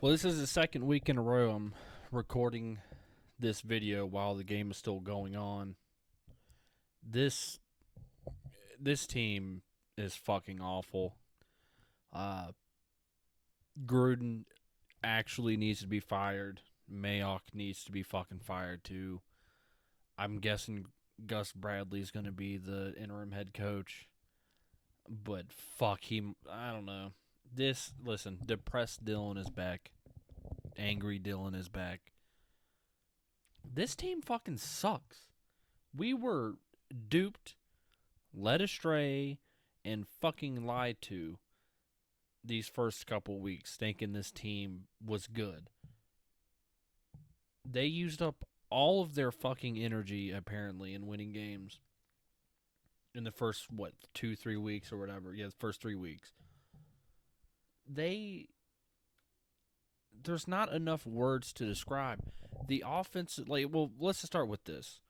Well, this is the second week in a row I'm recording this video while the game is still going on. This this team is fucking awful. Uh, Gruden actually needs to be fired. Mayock needs to be fucking fired too. I'm guessing Gus Bradley's going to be the interim head coach, but fuck him. I don't know. Listen, depressed Dylan is back. Angry Dylan is back. This team fucking sucks. We were duped, led astray, and fucking lied to these first couple weeks, thinking this team was good. They used up all of their fucking energy, apparently, in winning games in the first, 2-3 weeks or whatever. Yeah, the first 3 weeks. There's not enough words to describe. The offense, let's just start with this.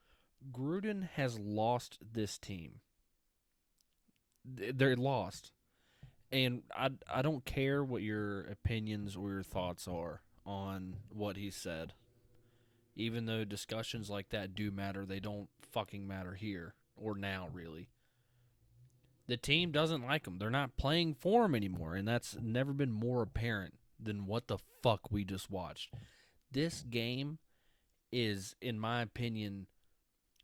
Gruden has lost this team. They're lost. And I don't care what your opinions or your thoughts are on what he said. Even though discussions like that do matter, they don't fucking matter here or now, really. The team doesn't like him. They're not playing for him anymore, and that's never been more apparent than what the fuck we just watched. This game is, in my opinion,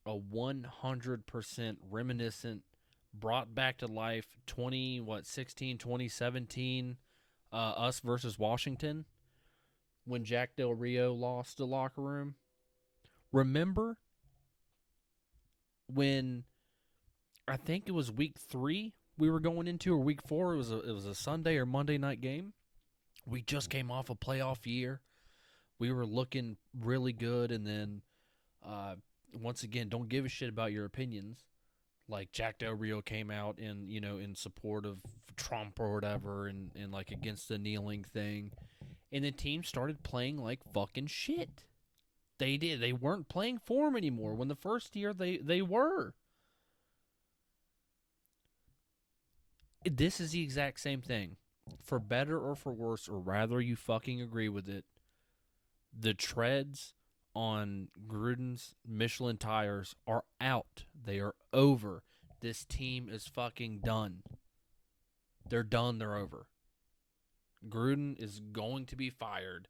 a 100% reminiscent, brought back to life 2017, us versus Washington, when Jack Del-Rio lost the locker room. Remember when, I think it was week 3 we were going into, or week 4, it was a Sunday or Monday night game. We just came off a playoff year. We were looking really good, and then once again, don't give a shit about your opinions. Like Jack Del-Rio came out in support of Trump or whatever, and like against the kneeling thing, and the team started playing like fucking shit. They did. They weren't playing for him anymore. When the first year they were. This is the exact same thing. For better or for worse, or rather you fucking agree with it, the treads on Gruden's Michelin tires are out. They are over. This team is fucking done. They're done. They're over. Gruden is going to be fired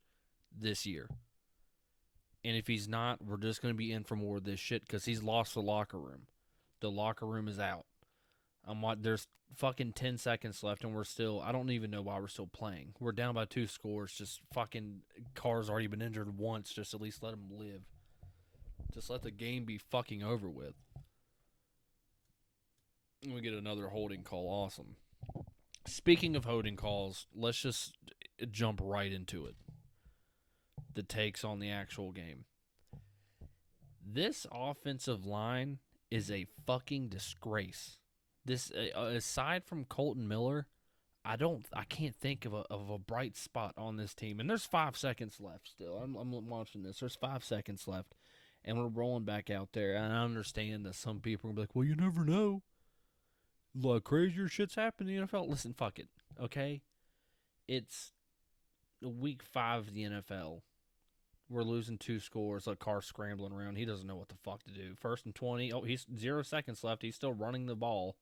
this year. And if he's not, we're just going to be in for more of this shit because he's lost the locker room. The locker room is out. There's fucking 10 seconds left, and I don't even know why we're still playing. We're down by 2 scores. Just fucking Carr's already been injured once. Just at least let him live. Just let the game be fucking over with. And we get another holding call. Awesome. Speaking of holding calls, let's just jump right into it. The takes on the actual game. This offensive line is a fucking disgrace. This aside from Colton Miller, I can't think of a bright spot on this team. And there's 5 seconds left still. I'm watching this. There's 5 seconds left, and we're rolling back out there. And I understand that some people are gonna be like, "Well, you never know. A lot of crazier shit's happening in the NFL." Listen, fuck it, okay? It's week 5 of the NFL. We're losing 2 scores. Like Carr scrambling around. He doesn't know what the fuck to do. 1st and 20. Oh, he's 0 seconds left. He's still running the ball.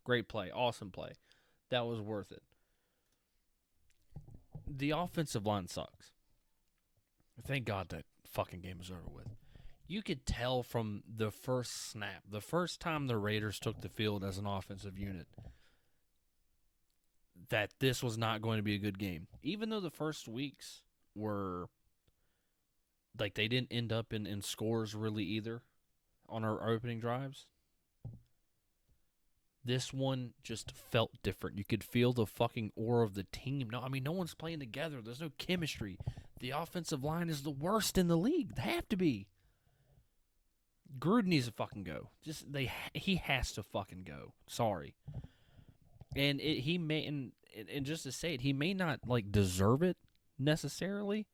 Great play. Awesome play. That was worth it. The offensive line sucks. Thank God that fucking game is over with. You could tell from the first snap, the first time the Raiders took the field as an offensive unit, that this was not going to be a good game. Even though the first weeks were, like, they didn't end up in scores really either on our opening drives. This one just felt different. You could feel the fucking aura of the team. No one's playing together. There's no chemistry. The offensive line is the worst in the league. They have to be. Gruden needs to fucking go. He has to fucking go. Sorry. And just to say it, he may not like deserve it necessarily.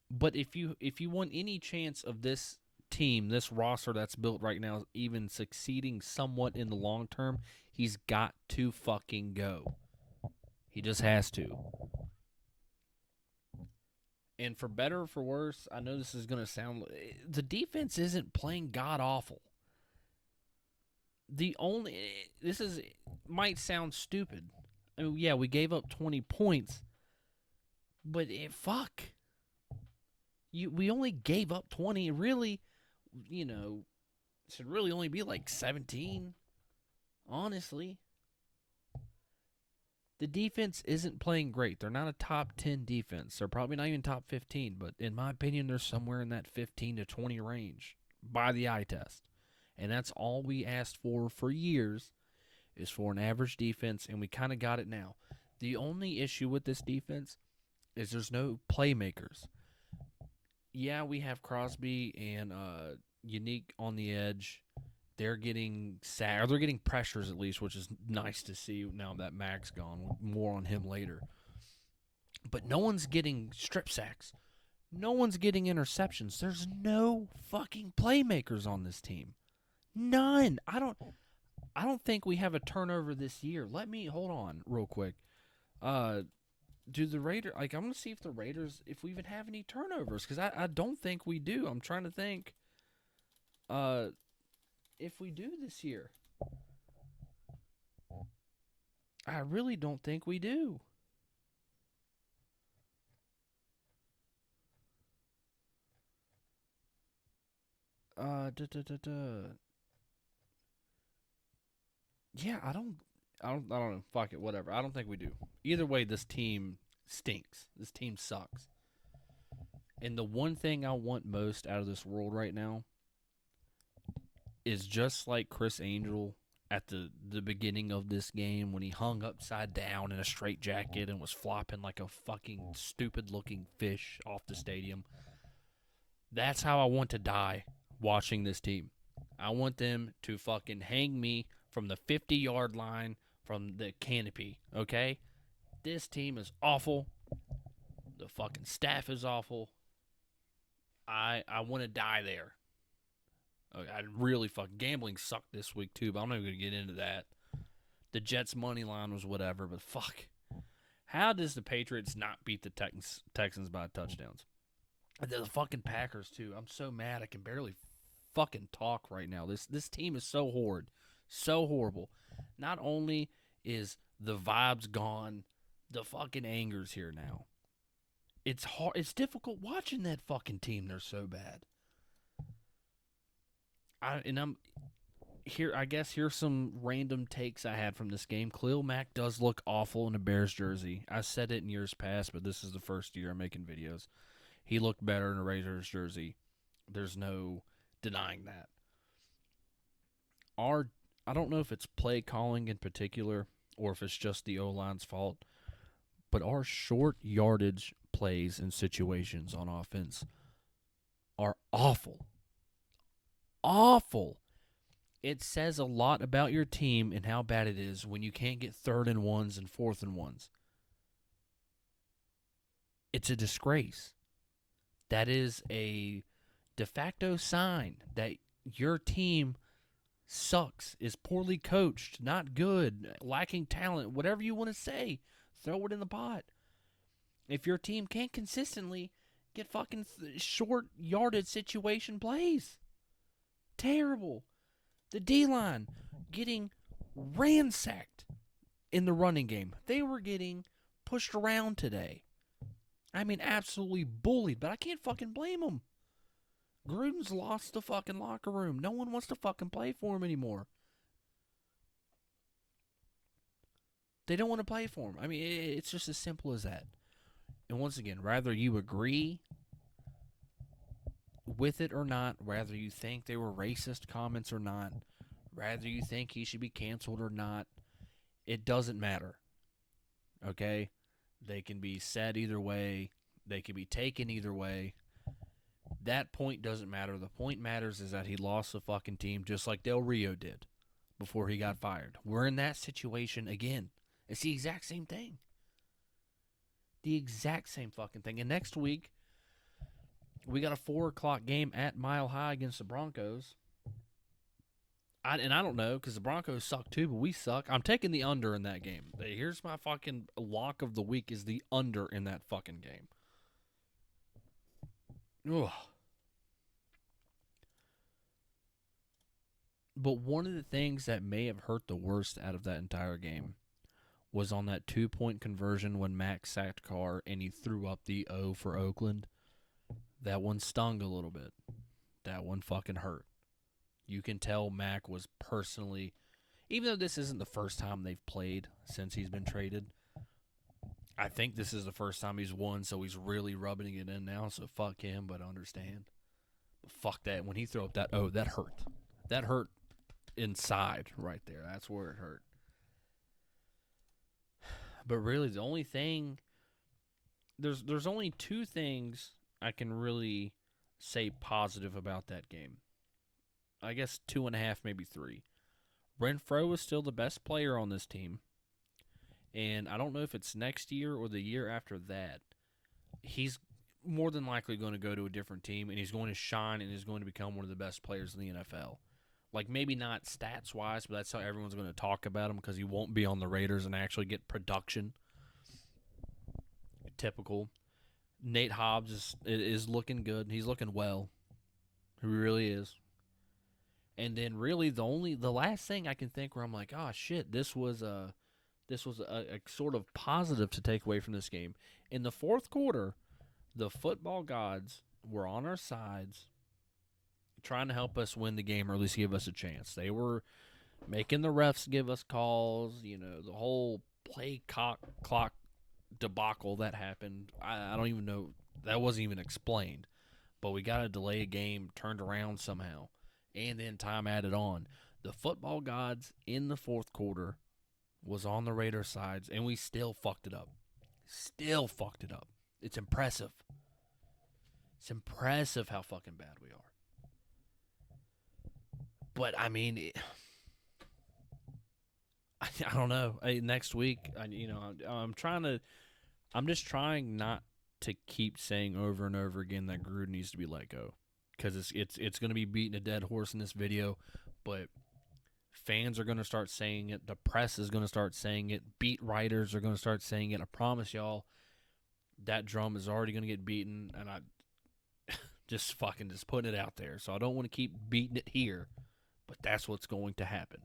But if you want any chance of this team, this roster that's built right now, even succeeding somewhat in the long term, he's got to fucking go. He just has to. And for better or for worse, I know this is going to sound. The defense isn't playing god awful. The only. This is. Might sound stupid. I mean, yeah, we gave up 20 points. But fuck. We only gave up 20. Really, should really only be like 17. Honestly. The defense isn't playing great. They're not a top 10 defense. They're probably not even top 15, but in my opinion, they're somewhere in that 15 to 20 range by the eye test. And that's all we asked for years is for an average defense, and we kind of got it now. The only issue with this defense is there's no playmakers. Yeah, we have Crosby and Unique on the edge. They're getting sacked. They're getting pressures at least, which is nice to see now that Mac's gone. More on him later. But no one's getting strip sacks. No one's getting interceptions. There's no fucking playmakers on this team. None. I don't think we have a turnover this year. Let me hold on real quick. Do the Raiders, I'm gonna see if we even have any turnovers, because I don't think we do. I'm trying to think. If we do this year. I really don't think we do. Yeah, I don't know. Fuck it, whatever. I don't think we do. Either way, this team stinks. This team sucks. And the one thing I want most out of this world right now is just like Chris Angel at the beginning of this game when he hung upside down in a straitjacket and was flopping like a fucking stupid-looking fish off the stadium. That's how I want to die watching this team. I want them to fucking hang me from the 50-yard line from the canopy, okay? This team is awful. The fucking staff is awful. I want to die there. I really gambling sucked this week too, but I'm not even going to get into that. The Jets money line was whatever, but fuck. How does the Patriots not beat the Texans by touchdowns? The fucking Packers too. I'm so mad I can barely fucking talk right now. This team is so horrid. So horrible. Not only is the vibes gone, the fucking anger's here now. It's hard. It's difficult watching that fucking team. They're so bad. I'm here. I guess here's some random takes I had from this game. Khalil Mack does look awful in a Bears jersey. I said it in years past, but this is the first year I'm making videos. He looked better in a Raiders jersey. There's no denying that. I don't know if it's play calling in particular or if it's just the O-line's fault, but our short yardage plays and situations on offense are awful. Awful. It says a lot about your team and how bad it is when you can't get 3rd and 1s and 4th and 1s. It's a disgrace. That is a de facto sign that your team sucks, is poorly coached, not good, lacking talent, whatever you want to say. Throw it in the pot. If your team can't consistently get fucking short yarded situation plays. Terrible. The D-line getting ransacked in the running game. They were getting pushed around today. I mean, absolutely bullied, but I can't fucking blame them. Gruden's lost the fucking locker room. No one wants to fucking play for him anymore. They don't want to play for him. I mean, it's just as simple as that. And once again, rather you agree with it or not, whether you think they were racist comments or not, whether you think he should be canceled or not, it doesn't matter. Okay? They can be said either way. They can be taken either way. That point doesn't matter. The point matters is that he lost the fucking team just like Del-Rio did before he got fired. We're in that situation again. It's the exact same thing. The exact same fucking thing. And next week, we got a 4 o'clock game at Mile High against the Broncos. I don't know, because the Broncos suck too, but we suck. I'm taking the under in that game. Here's my fucking lock of the week is the under in that fucking game. Ugh. But one of the things that may have hurt the worst out of that entire game was on that 2-point conversion when Max sacked Carr and he threw up the O for Oakland. That one stung a little bit. That one fucking hurt. You can tell Mac was personally, even though this isn't the first time they've played since he's been traded, I think this is the first time he's won, so he's really rubbing it in now, so fuck him, but I understand. But fuck that. When he threw up that O, that hurt. That hurt inside right there. That's where it hurt. But really, the only thing, there's only two things I can really say positive about that game. I guess 2.5, maybe 3. Renfro is still the best player on this team. And I don't know if it's next year or the year after that. He's more than likely going to go to a different team, and he's going to shine and he's going to become one of the best players in the NFL. Like, maybe not stats-wise, but that's how everyone's going to talk about him because he won't be on the Raiders and actually get production. Typical. Nate Hobbs is looking good. He's looking well. He really is. And then really the last thing I can think where I'm like, oh, shit, this was a sort of positive to take away from this game. In the fourth quarter, the football gods were on our sides trying to help us win the game or at least give us a chance. They were making the refs give us calls, the whole play clock debacle that happened. I don't even know. That wasn't even explained. But we got to delay a game, turned around somehow, and then time added on. The football gods in the fourth quarter was on the Raiders' sides, and we still fucked it up. Still fucked it up. It's impressive. It's impressive how fucking bad we are. But, I mean, I don't know. Next week, I'm just trying not to keep saying over and over again that Gruden needs to be let go. Because it's going to be beating a dead horse in this video, but fans are going to start saying it. The press is going to start saying it. Beat writers are going to start saying it. I promise y'all, that drum is already going to get beaten, and I just putting it out there. So I don't want to keep beating it here, but that's what's going to happen.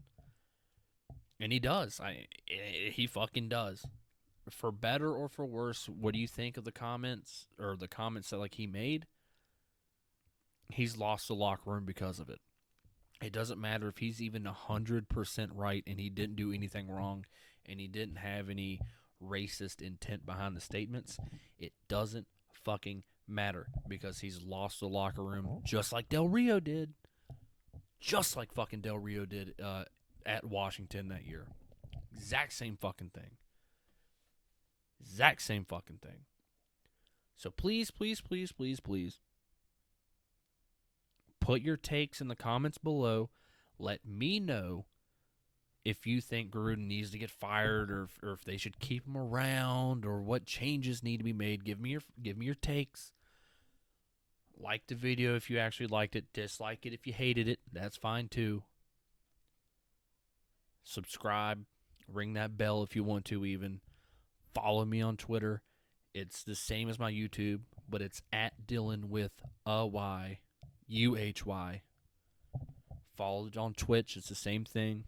And he does. He fucking does. For better or for worse, what do you think of the comments or the comments that he made? He's lost the locker room because of it. It doesn't matter if he's even 100% right and he didn't do anything wrong and he didn't have any racist intent behind the statements. It doesn't fucking matter because he's lost the locker room just like Del-Rio did. Just like fucking Del-Rio did at Washington that year. Exact same fucking thing. Exact same fucking thing. So please, please, please, please, please, put your takes in the comments below. Let me know if you think Gruden needs to get fired or if they should keep him around or what changes need to be made. Give me your takes. Like the video if you actually liked it. Dislike it if you hated it. That's fine too. Subscribe. Ring that bell if you want to even. Follow me on Twitter. It's the same as my YouTube, but it's at Dylan with a Y. UHY. Follow it on Twitch. It's the same thing.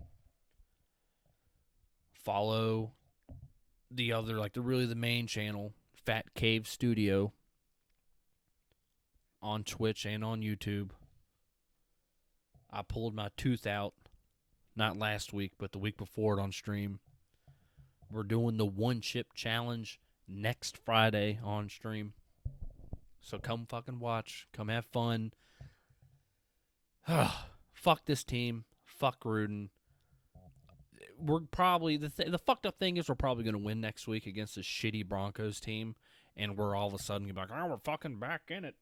Follow the other, the main channel, Fat Cave Studio, on Twitch and on YouTube. I pulled my tooth out, not last week, but the week before it on stream. We're doing the one chip challenge next Friday on stream. So come fucking watch. Come have fun. Fuck this team. Fuck Gruden. We're probably the fucked up thing is we're probably going to win next week against this shitty Broncos team, and we're all of a sudden going to be like, oh, we're fucking back in it,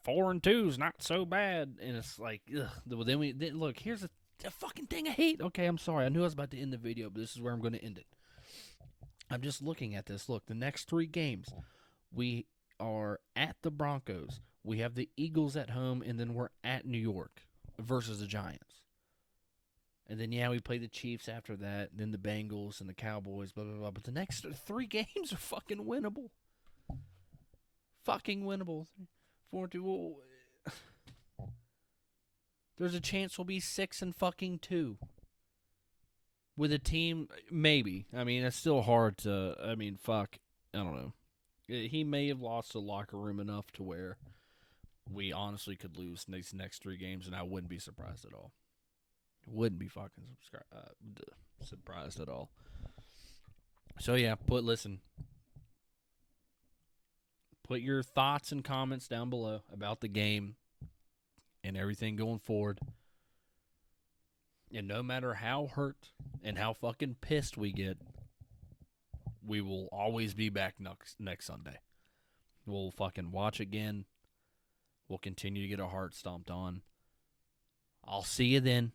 4-2 is not so bad, and it's like, ugh. Then look, here's a fucking thing I hate. Okay, I'm sorry. I knew I was about to end the video, but this is where I'm going to end it. I'm just looking at this. Look, the next 3 games, we are at the Broncos. We have the Eagles at home, and then we're at New York versus the Giants. And then, we play the Chiefs after that, and then the Bengals and the Cowboys, blah, blah, blah. But the next 3 games are fucking winnable. fucking winnable. 4-2. Well, there's a chance we'll be 6-2 with a team. Maybe. I mean, it's still hard to. I mean, fuck. I don't know. He may have lost the locker room enough to where we honestly could lose these next 3 games, and I wouldn't be surprised at all. Wouldn't be fucking surprised at all. So yeah, listen. Put your thoughts and comments down below about the game and everything going forward. And no matter how hurt and how fucking pissed we get, we will always be back next Sunday. We'll fucking watch again. We'll continue to get our heart stomped on. I'll see you then.